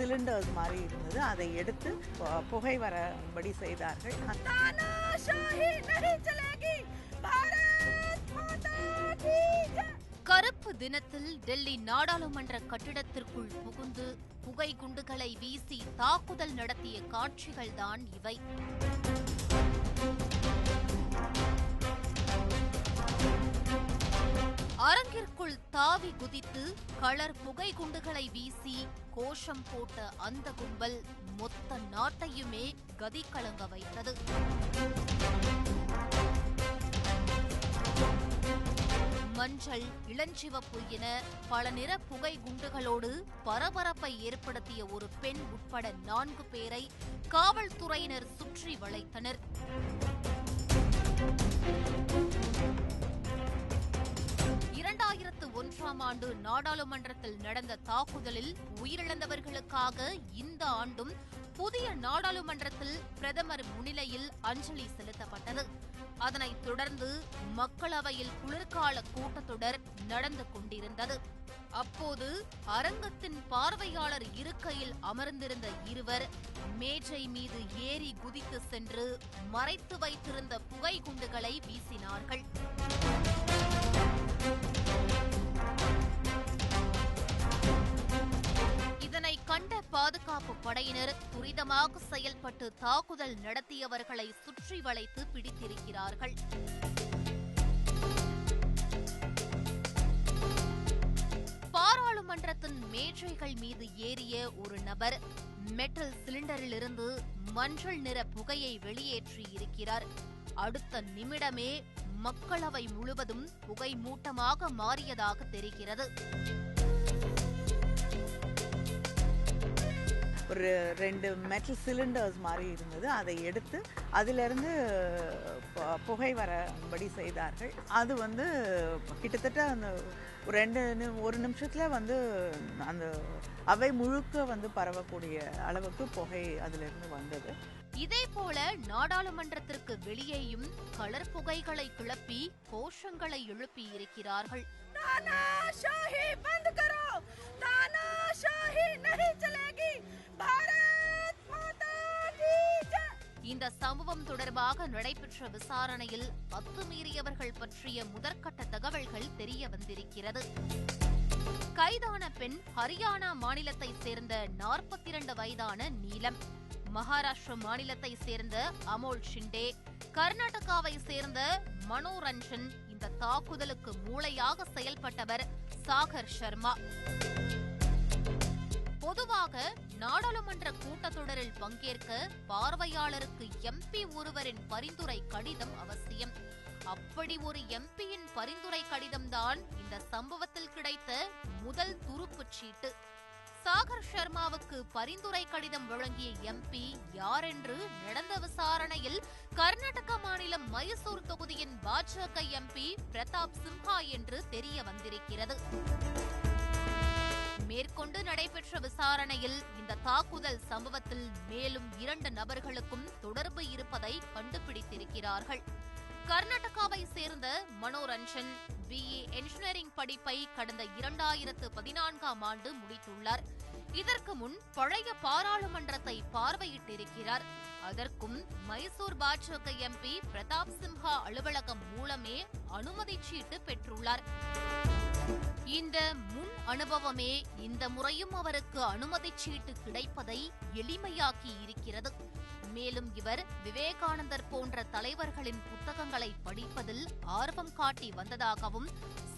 Cylinders மாதிரி இருந்தது. அதை எடுத்து புகை வரபடி செய்தார்கள். கருப்பு தினத்தில் டெல்லி நாடாளுமன்ற கட்டிடத்திற்குள் புகுந்து புகை குண்டுகளை வீசி தாக்குதல் நடத்திய காட்சிகள்தான் இவை. அரங்கிற்குள் தாவி குதித்து கலர் புகை குண்டுகளை வீசி கோஷம் போட்ட அந்த கும்பல் மொத்த நாட்டையுமே கதி கலங்க வைத்தது. மஞ்சள், இளஞ்சிவப்பு என பல நிற புகை குண்டுகளோடு பரபரப்பை ஏற்படுத்திய ஒரு பெண் உட்பட 4 பேரை காவல்துறையினர் சுற்றி வளைத்தனர். ஆண்டு நாடாளுமன்றத்தில் நடந்த தாக்குதலில் உயிரிழந்தவர்களுக்காக இந்த ஆண்டும் புதிய நாடாளுமன்றத்தில் பிரதமர் முன்னிலையில் அஞ்சலி செலுத்தப்பட்டது. அதனைத் தொடர்ந்து மக்களவையில் குளிர்கால கூட்டத்தொடர் நடந்து கொண்டிருந்தது. அப்போது அரங்கத்தின் பார்வையாளர் இருக்கையில் அமர்ந்திருந்த இருவர் மேஜை மீது ஏறி குதித்து சென்று மறைத்து வைத்திருந்த புகை குண்டுகளை வீசினார்கள். இதனை கண்ட பாதுகாப்பு படையினர் துரிதமாக செயல்பட்டு தாக்குதல் நடத்தியவர்களை சுற்றி வளைத்து பிடித்திருக்கிறார்கள். பாராளுமன்றத்தின் மேஜைகள் மீது ஏறிய ஒரு நபர் மெட்டல் சிலிண்டரிலிருந்து மஞ்சள் நிற புகையை வெளியேற்றி இருக்கிறார். அடுத்த நிமிடமே மக்களவை முழுவதும் புகை மூட்டமாக மாறியதாக தெரிகிறது. ஒரு 2 மெட்டல் சிலிண்டர்ஸ் மாதிரி இருந்தது. அதை எடுத்து அதிலிருந்து புகை வரபடி செய்தார்கள். அது கிட்டத்தட்ட அந்த ஒரு நிமிஷத்தில் அந்த அவை முழுக்க பரவக்கூடிய அளவுக்கு புகை அதிலிருந்து வந்தது. இதேபோல நாடாளுமன்றத்திற்கு வெளியேயும் கலர் புகைகளை கிளப்பி கோஷங்களை எழுப்பி இருக்கிறார்கள். இந்த சம்பவம் தொடர்பாக நடைபெற்ற விசாரணையில் அத்துமீறியவர்கள் பற்றிய முதற்கட்ட தகவல்கள் தெரிய வந்திருக்கிறது. கைதான பெண் ஹரியானா மாநிலத்தை சேர்ந்த 42 வயதான நீலம், மகாராஷ்டிர மாநிலத்தை சேர்ந்த அமோல் ஷிண்டே, கர்நாடகாவை சேர்ந்த மனோரஞ்சன். இந்த தாக்குதலுக்கு மூளையாக செயல்பட்டவர் சாகர் சர்மா. பொதுவாக நாடாளுமன்ற கூட்டத்தொடரில் பங்கேற்க பார்வையாளருக்கு எம்பி ஒருவரின் பரிந்துரை கடிதம் அவசியம். அப்படி ஒரு எம்பியின் பரிந்துரை கடிதம்தான் இந்த சம்பவத்தில் கிடைத்த முதல் துருப்புச் சீட்டு. சாகர் சர்மாவுக்கு பரிந்துரை கடிதம் வழங்கிய எம்பி யார் என்று நடந்த விசாரணையில் கர்நாடக மாநிலம் மைசூர் தொகுதியின் பாஜக எம்பி பிரதாப் சிம்ஹா என்று தெரிய வந்திருக்கிறது. மேற்கொண்டு நடைபெற்ற விசாரணையில் இந்த தாக்குதல் சம்பவத்தில் மேலும் 2 நபர்களுக்கும் தொடர்பு இருப்பதை கண்டுபிடித்திருக்கிறார்கள். கர்நாடகாவை சேர்ந்த மனோரஞ்சன் BA என்ஜினியரிங் படிப்பை கடந்த 2014ஆம் ஆண்டு முடித்துள்ளார். இதற்கு முன் பழைய பாராளுமன்றத்தை பார்வையிட்டிருக்கிறார். அதற்கும் மைசூர் பாஜக எம்பி பிரதாப் சிம்ஹா அலுவலகம் மூலமே அனுமதி சீட்டு பெற்றுள்ளார். இந்த முன் அனுபவமே இந்த முறையும் அவருக்கு அனுமதி சீட்டு கிடைப்பதை எளிமையாக்கி இருக்கிறது. மேலும் இவர் விவேகானந்தர் போன்ற தலைவர்களின் புத்தகங்களை படிப்பதில் ஆர்வம் காட்டி வந்ததாகவும்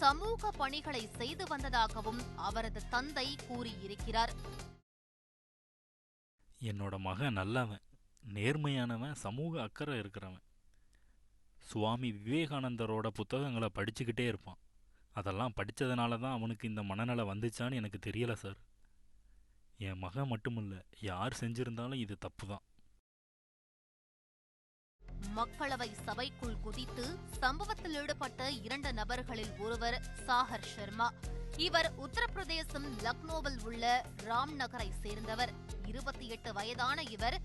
சமூக பணிகளை செய்து வந்ததாகவும் அவரது தந்தை கூறியிருக்கிறார். என்னோட மகன் நல்லவன், நேர்மையானவன், சமூக அக்கறை இருக்கிறவன். சுவாமி விவேகானந்தரோட புத்தகங்களை படிச்சுக்கிட்டே இருப்பான். அதெல்லாம் படித்ததுனால தான் அவனுக்கு இந்த மனநல வந்துச்சான்னு எனக்கு தெரியலை சார். என் மகன் மட்டுமில்ல, யார் செஞ்சிருந்தாலும் இது தப்பு தான். மக்களவை சபைக்குள் குதித்து சம்பவத்தில் ஈடுபட்ட 2 நபர்களில் ஒருவர் சாகர் சர்மா. இவர் உத்தரப்பிரதேசம் லக்னோவில் உள்ள ராம் நகரை சேர்ந்தவர். 28 வயதான இவர்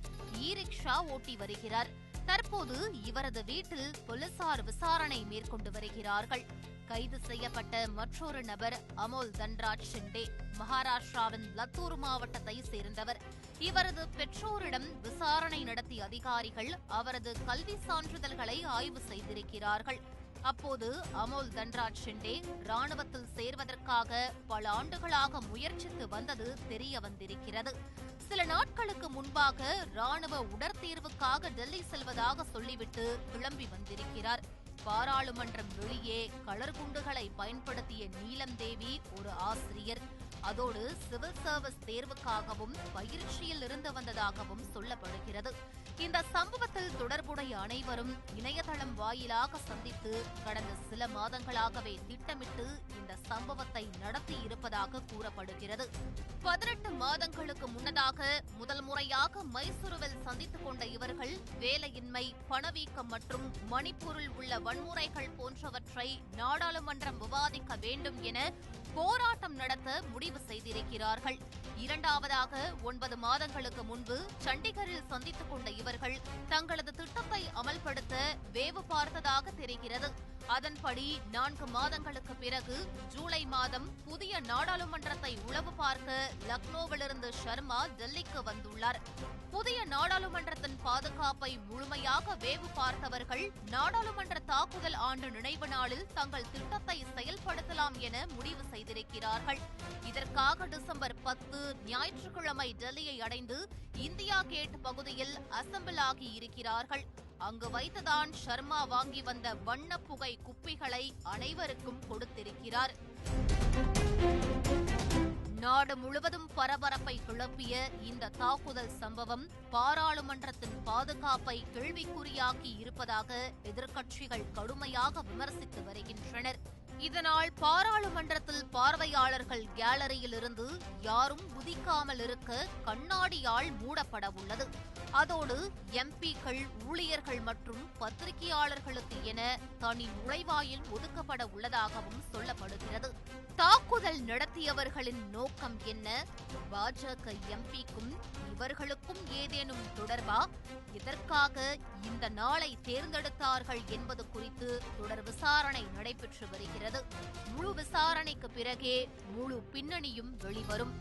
ரிக்ஷா ஓட்டி வருகிறார். தற்போது இவரது வீட்டில் போலீசார் விசாரணை மேற்கொண்டு வருகிறார்கள். கைது செய்யப்பட்ட மற்றொரு நபர் அமோல் தன்ராஜ் ஷிண்டே. மகாராஷ்டிராவின் லத்தூர் மாவட்டத்தை சேர்ந்தவர். இவரது பெற்றோரிடம் விசாரணை நடத்திய அதிகாரிகள் அவரது கல்வி சான்றிதழ்களை ஆய்வு செய்திருக்கிறார்கள். அப்போது அமோல் தன்ராஜ் ஷிண்டே ராணுவத்தில் சேர்வதற்காக பல ஆண்டுகளாக முயற்சித்து வந்தது தெரிய வந்திருக்கிறது. சில நாட்களுக்கு முன்பாக ராணுவ உடற்தேர்வுக்காக டெல்லி செல்வதாக சொல்லிவிட்டு கிளம்பி வந்திருக்கிறார். பாராளுமன்றம் வெளியே கலர் குண்டுகளை பயன்படுத்திய நீலம் தேவி ஒரு ஆசிரியர். அதோடு சிவில் சர்வீஸ் தேர்வுக்காகவும் பயிற்சியில் இருந்து வந்ததாகவும் சொல்லப்படுகிறது. இந்த சம்பவத்தில் தொடர்புடைய அனைவரும் இணையதளம் வாயிலாக சந்தித்து கடந்த சில மாதங்களாகவே திட்டமிட்டு இந்த சம்பவத்தை நடத்தி இருப்பதாக கூறப்படுகிறது. 18 மாதங்களுக்கு முன்னதாக முதல் முறையாக மைசூருவில் சந்தித்துக் கொண்ட இவர்கள் வேலையின்மை, பணவீக்கம் மற்றும் மணிப்பூரில் உள்ள வன்முறைகள் போன்றவற்றை நாடாளுமன்றம் விவாதிக்க வேண்டும் என போராட்டம் நடத்த முடிவு செய்திருக்கிறார்கள். இரண்டாவதாக 9 மாதங்களுக்கு முன்பு சண்டிகரில் சந்தித்துக் கொண்ட இவர்கள் தங்களது திட்டத்தை அமல்படுத்த வேவு பார்த்ததாக தெரிகிறது. அதன்படி 4 மாதங்களுக்கு பிறகு ஜூலை மாதம் புதிய நாடாளுமன்றத்தை உளவு பார்க்க லக்னோவிலிருந்து சர்மா டெல்லிக்கு வந்துள்ளார். புதிய நாடாளுமன்றத்தின் பாதுகாப்பை முழுமையாக வேவு பார்த்தவர்கள் நாடாளுமன்ற தாக்குதல் ஆண்டு நினைவு நாளில் தங்கள் திட்டத்தை செயல்படுத்தலாம் என முடிவு செய்திருக்கிறார்கள். இதற்காக டிசம்பர் 10 ஞாயிற்றுக்கிழமை டெல்லியை அடைந்து இந்தியா கேட் பகுதியில் அசெம்பிள் ஆகி இருக்கிறார்கள். அங்கு வைத்துதான் சர்மா வாங்கி வந்த வண்ண புகை குப்பிகளை அனைவருக்கும் கொடுத்திருக்கிறார். நாடு முழுவதும் பரபரப்பை கிளப்பிய இந்த தாக்குதல் சம்பவம் பாராளுமன்றத்தின் பாதுகாப்பை கேள்விக்குறியாக்கி இருப்பதாக எதிர்க்கட்சிகள் கடுமையாக விமர்சித்து வருகின்றனர். இதனால் பாராளுமன்றத்தில் பார்வையாளர்கள் கேலரியில் இருந்து யாரும் குதிக்காமல் இருக்க கண்ணாடியால் மூடப்பட உள்ளது. அதோடு எம்பிக்கள், ஊழியர்கள் மற்றும் பத்திரிகையாளர்களுக்கு என தனி நுழைவாயில் ஒதுக்கப்பட உள்ளதாகவும் சொல்லப்படுகிறது. தாக்குதல் நடத்தியவர்களின் நோக்கம் என்ன? பாஜக எம்பிக்கும் இவர்களுக்கும் ஏதேனும் தொடர்பா? எதற்காக இந்த நாளை தேர்ந்தெடுத்தார்கள் என்பது குறித்து தொடர் விசாரணை நடைபெற்று வருகிறது. முழு விசாரணைக்கு பிறகே முழு பின்னணியும் வெளிவரும்.